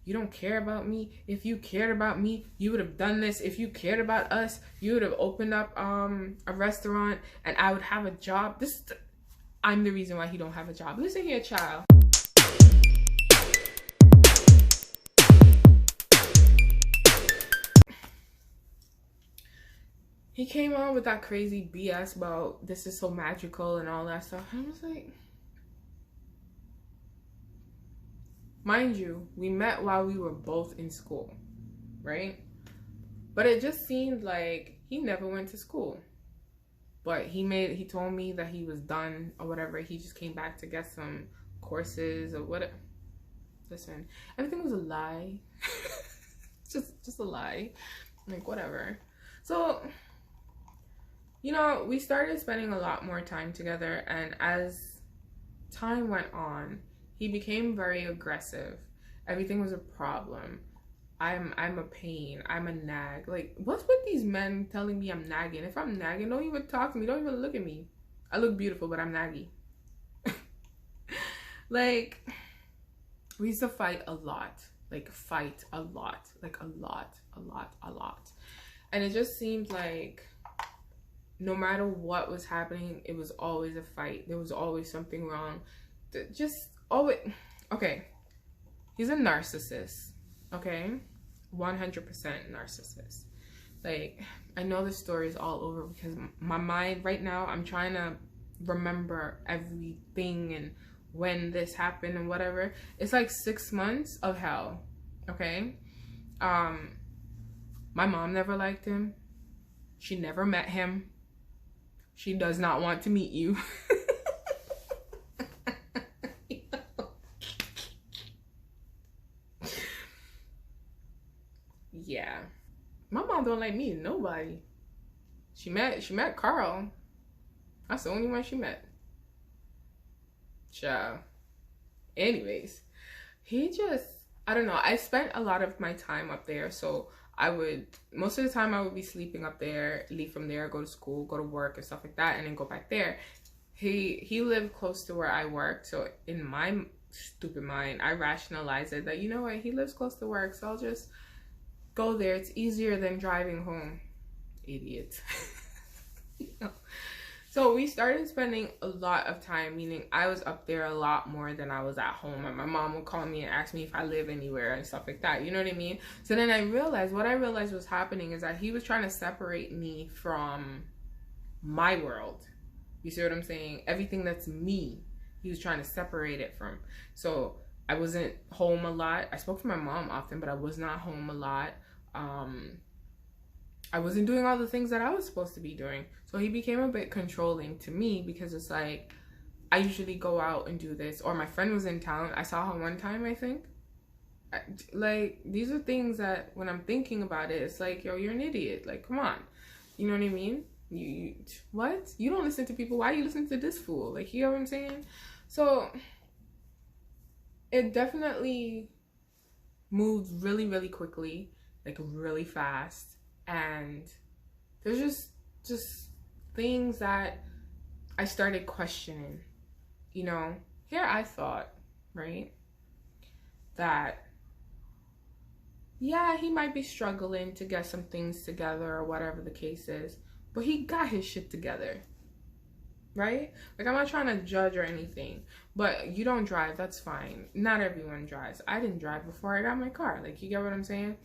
you don't care about me. If you cared about me, you would have done this. If you cared about us, you would have opened up a restaurant and I would have a job. I'm the reason why he don't have a job. Listen here, child. He came out with that crazy BS about this is so magical and all that stuff. I was like, mind you, we met while we were both in school, right? But it just seemed like he never went to school. But he told me that he was done or whatever. He just came back to get some courses or whatever. Listen, everything was a lie. just a lie. Like, whatever. So, you know, we started spending a lot more time together, and as time went on, he became very aggressive. Everything was a problem. I'm a pain. I'm a nag. Like, what's with these men telling me I'm nagging? If I'm nagging, don't even talk to me. Don't even look at me. I look beautiful, but I'm naggy. Like, we used to fight a lot. Like, fight a lot. Like, a lot. And it just seemed like no matter what was happening, it was always a fight. There was always something wrong. Just always. Okay. He's a narcissist. Okay? 100% narcissist. Like, I know the story is all over because my mind right now, I'm trying to remember everything and when this happened and whatever. It's like 6 months of hell. Okay? My mom never liked him. She never met him. She does not want to meet you. Yeah. My mom don't like me, nobody. She met Carl. That's the only one she met. Child. Anyways, I don't know. I spent a lot of my time up there, so most of the time I would be sleeping up there, leave from there, go to school, go to work and stuff like that, and then go back there. He lived close to where I worked, so in my stupid mind, I rationalized it that, you know what, he lives close to work, so I'll just go there. It's easier than driving home. Idiot. You know? So we started spending a lot of time, meaning I was up there a lot more than I was at home. And my mom would call me and ask me if I live anywhere and stuff like that. You know what I mean? So then what I realized was happening is that he was trying to separate me from my world. You see what I'm saying? Everything that's me, he was trying to separate it from. So I wasn't home a lot. I spoke to my mom often, but I was not home a lot. I wasn't doing all the things that I was supposed to be doing. So he became a bit controlling to me because it's like, I usually go out and do this. Or my friend was in town. I saw her one time, I think. Like, these are things that when I'm thinking about it, it's like, yo, you're an idiot. Like, come on. You know what I mean? What? You don't listen to people. Why you listen to this fool? Like, you know what I'm saying? So it definitely moved really, really quickly. Like, really fast. And there's just things that I started questioning. You know, here I thought, right, that yeah, he might be struggling to get some things together or whatever the case is, but he got his shit together, right? Like, I'm not trying to judge or anything, but you don't drive, that's fine. Not everyone drives. I didn't drive before I got my car. Like, you get what I'm saying?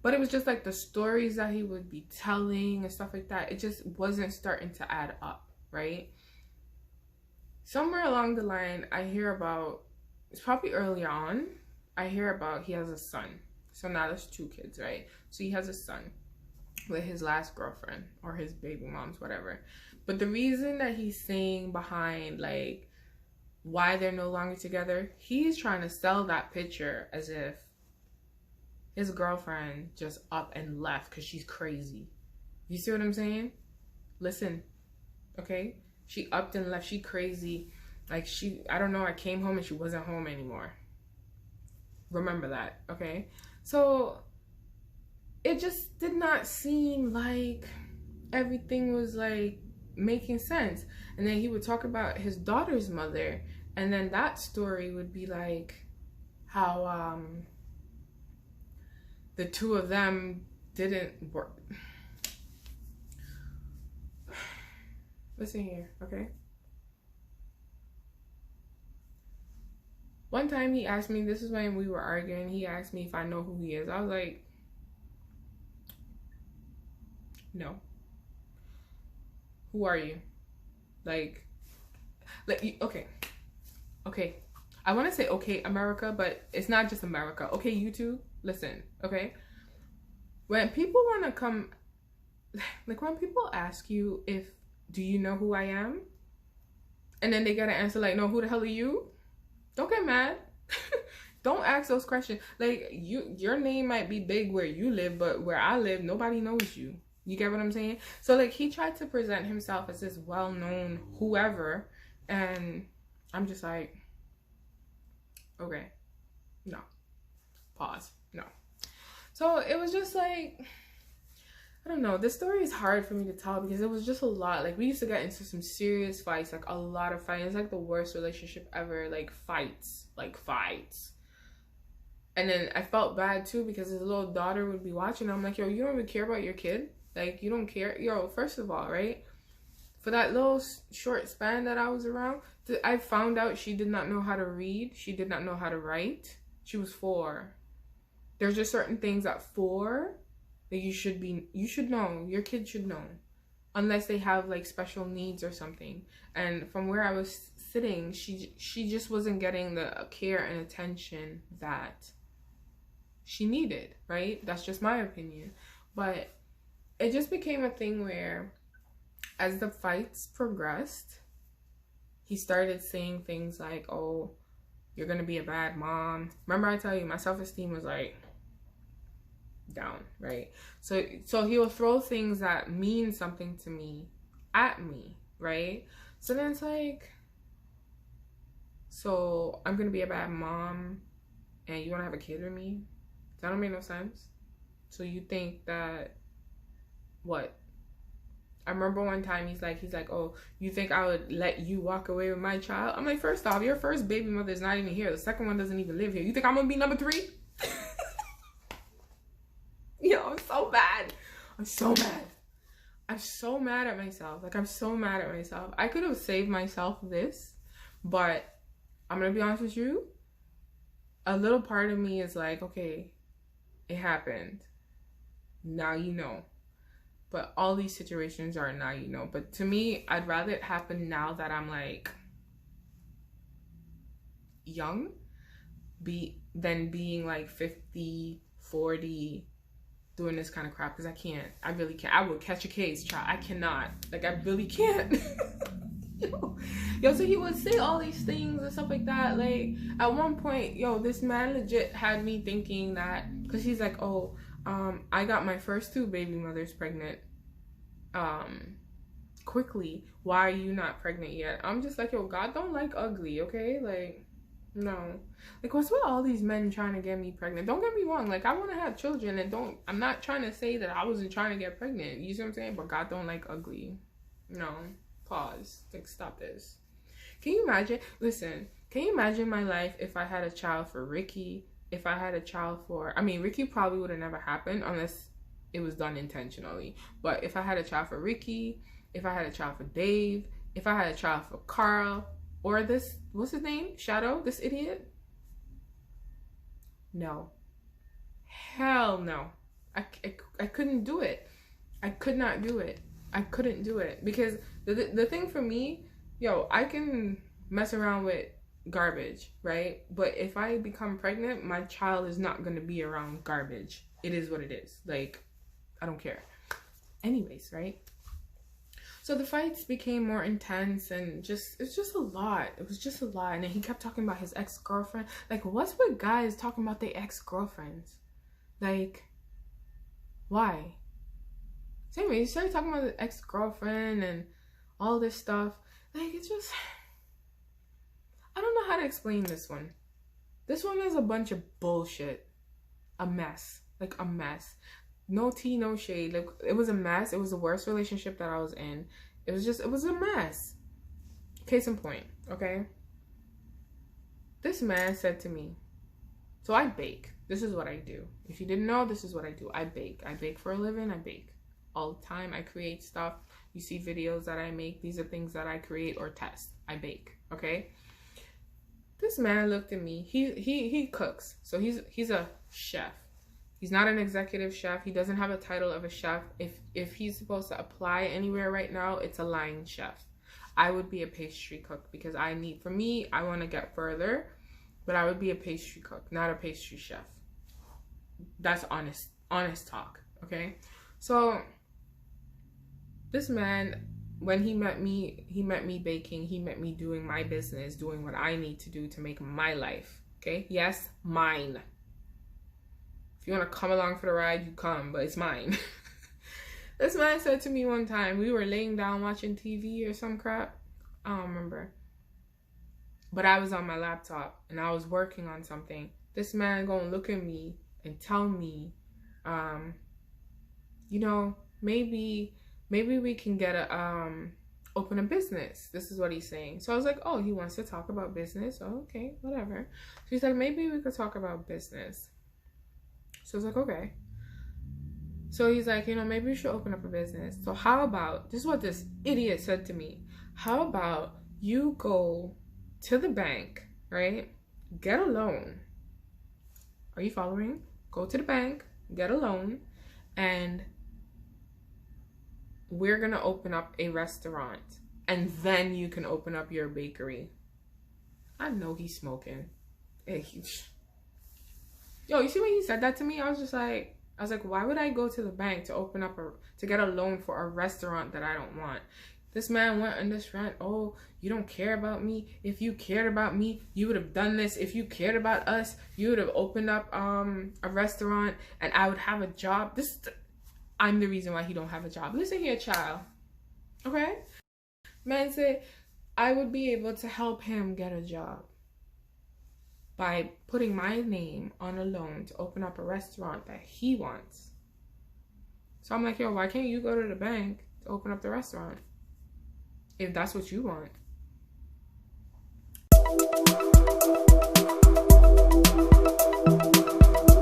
But it was just like the stories that he would be telling and stuff like that. It just wasn't starting to add up, right? Somewhere along the line, I hear about, it's probably early on, I hear about he has a son. So now there's 2 kids, right? So he has a son with his last girlfriend or his baby mom's, whatever. But the reason that he's saying behind, like, why they're no longer together, he's trying to sell that picture as if his girlfriend just up and left because she's crazy. You see what I'm saying? Listen, okay? She upped and left. She crazy. Like, I don't know, I came home and she wasn't home anymore. Remember that, okay? So it just did not seem like everything was, like, making sense. And then he would talk about his daughter's mother, and then that story would be like how the two of them didn't work. Listen here, okay? One time he asked me, this is when we were arguing, he asked me if I know who he is. I was like, no. Who are you? Like, okay. Okay. I want to say, okay, America, but it's not just America. Okay, YouTube, listen, okay? When people want to come, like when people ask you do you know who I am? And then they got to answer like, no, who the hell are you? Don't get mad. Don't ask those questions. Like, your name might be big where you live, but where I live, nobody knows you. You get what I'm saying? So, like, he tried to present himself as this well-known whoever, and I'm just like, okay, no. Pause. No. So, it was just like, I don't know. This story is hard for me to tell because it was just a lot. Like, we used to get into some serious fights, like a lot of fights. It's like the worst relationship ever. Like fights. And then I felt bad too because his little daughter would be watching. I'm like, yo, you don't even care about your kid? Like, you don't care? Yo, first of all, right? For that little short span that I was around, I found out she did not know how to read. She did not know how to write. She was 4. There's just certain things at 4 that you should know. Your kid should know. Unless they have like special needs or something. And from where I was sitting, she just wasn't getting the care and attention that she needed, right? That's just my opinion. But it just became a thing where as the fights progressed, he started saying things like, oh, you're gonna be a bad mom. Remember I tell you, my self-esteem was like down, right? So he will throw things that mean something to me at me, right? So then it's like, so I'm gonna be a bad mom and you want to have a kid with me? That don't make no sense. So you think that what? I remember one time he's like, oh, you think I would let you walk away with my child? I'm like, first off, your first baby mother is not even here. The second one doesn't even live here. You think I'm gonna be number 3? Yo, I'm so mad. I'm so mad at myself. Like, I'm so mad at myself. I could have saved myself this, but I'm gonna be honest with you. A little part of me is like, okay, it happened. Now you know. But all these situations are now you know. But to me, I'd rather it happen now that I'm like young than being like 50, 40, doing this kind of crap, because I really can't. I will catch a case, child. I cannot. Like, I really can't. Yo, so he would say all these things and stuff like that. Like, at one point, yo, this man legit had me thinking that, because he's like, oh, I got my first 2 baby mothers pregnant quickly. Why are you not pregnant yet? I'm just like, yo, God don't like ugly, okay? Like, no. Like, what's with all these men trying to get me pregnant? Don't get me wrong. Like, I want to have children, and I'm not trying to say that I wasn't trying to get pregnant. You see what I'm saying? But God don't like ugly. No. Pause. Like, stop this. Can you imagine? Listen, can you imagine my life if I had a child for Ricky? If I had a child for... I mean, Ricky probably would have never happened unless it was done intentionally. But if I had a child for Ricky, if I had a child for Dave, if I had a child for Carl... Or this, what's his name? Shadow, this idiot? No. Hell no. I couldn't do it. I could not do it. I couldn't do it. Because the thing for me, yo, I can mess around with garbage, right? But if I become pregnant, my child is not going to be around garbage. It is what it is. Like, I don't care. Anyways, right? So the fights became more intense and it's just a lot. It was just a lot. And then he kept talking about his ex-girlfriend. Like, what's with guys talking about their ex-girlfriends? Like, why? So anyway, he started talking about the ex-girlfriend and all this stuff. Like, it's just... I don't know how to explain this one. This one is a bunch of bullshit. A mess. Like, a mess. No tea, no shade. Like, it was a mess. It was the worst relationship that I was in. It was a mess. Case in point, okay? This man said to me, so I bake, This is what I do. If you didn't know, this is what I do. I bake. I bake for a living. I bake all the time. I create stuff. You see videos that I make. These are things that I create or test. I bake, okay? This man looked at me. He cooks. So he's a chef. He's not an executive chef. He doesn't have a title of a chef. If he's supposed to apply anywhere right now, it's a line chef. I would be a pastry cook because I want to get further, but I would be a pastry cook, not a pastry chef. That's honest talk, okay? So this man, when he met me baking, he met me doing my business, doing what I need to do to make my life, okay? Yes, mine. If you want to come along for the ride, you come, but it's mine. This man said to me one time, we were laying down watching TV or some crap. I don't remember. But I was on my laptop and I was working on something. This man gonna look at me and tell me, you know, maybe we can get open a business. This is what he's saying. So I was like, oh, he wants to talk about business. Oh, okay, whatever. So he's like, maybe we could talk about business. So I was like, okay. So he's like, you know, maybe we should open up a business. So how about, this is what this idiot said to me. How about you go to the bank, right? Get a loan. Are you following? Go to the bank, get a loan, and we're going to open up a restaurant. And then you can open up your bakery. I know he's smoking. Hey, yo, you see when he said that to me? I was like, why would I go to the bank to get a loan for a restaurant that I don't want? This man went on this rant. Oh, you don't care about me. If you cared about me, you would have done this. If you cared about us, you would have opened up a restaurant and I would have a job. I'm the reason why he don't have a job. Listen here, child. Okay? Man said, I would be able to help him get a job by putting my name on a loan to open up a restaurant that he wants. So I'm like, yo, why can't you go to the bank to open up the restaurant? If that's what you want.